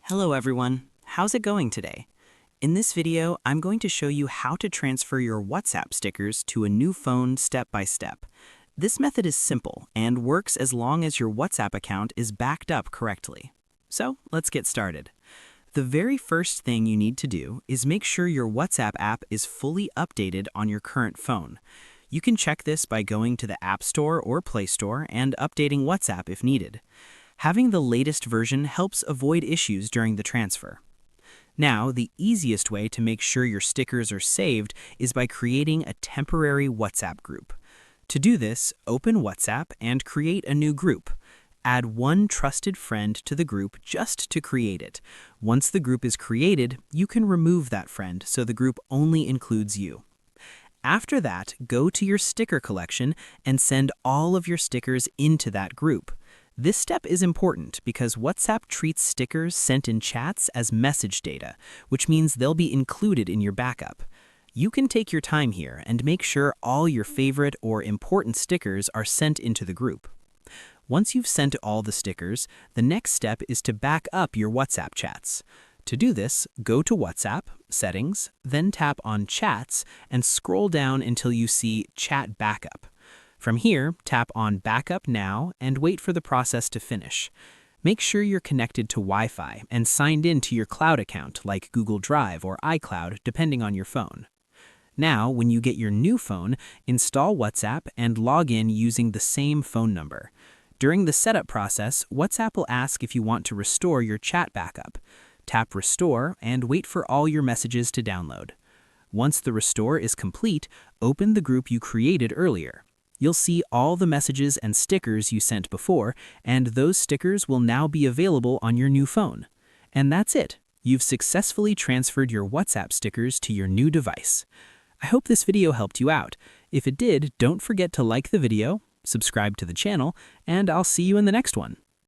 Hello everyone, how's it going today? In this video, I'm going to show you how to transfer your WhatsApp stickers to a new phone step by step. This method is simple and works as long as your WhatsApp account is backed up correctly. So let's get started. The very first thing you need to do is make sure your WhatsApp app is fully updated on your current phone. You can check this by going to the App Store or Play Store and updating WhatsApp if needed. Having the latest version helps avoid issues during the transfer. Now, the easiest way to make sure your stickers are saved is by creating a temporary WhatsApp group. To do this, open WhatsApp and create a new group. Add one trusted friend to the group just to create it. Once the group is created, you can remove that friend so the group only includes you. After that, go to your sticker collection and send all of your stickers into that group. This step is important because WhatsApp treats stickers sent in chats as message data, which means they'll be included in your backup. You can take your time here and make sure all your favorite or important stickers are sent into the group. Once you've sent all the stickers, the next step is to back up your WhatsApp chats. To do this, go to WhatsApp, Settings, then tap on Chats and scroll down until you see Chat Backup. From here, tap on Backup Now and wait for the process to finish. Make sure you're connected to Wi-Fi and signed in to your cloud account like Google Drive or iCloud, depending on your phone. Now, when you get your new phone, install WhatsApp and log in using the same phone number. During the setup process, WhatsApp will ask if you want to restore your chat backup. Tap Restore and wait for all your messages to download. Once the restore is complete, open the group you created earlier. You'll see all the messages and stickers you sent before, and those stickers will now be available on your new phone. And that's it. You've successfully transferred your WhatsApp stickers to your new device. I hope this video helped you out. If it did, don't forget to like the video, subscribe to the channel, and I'll see you in the next one.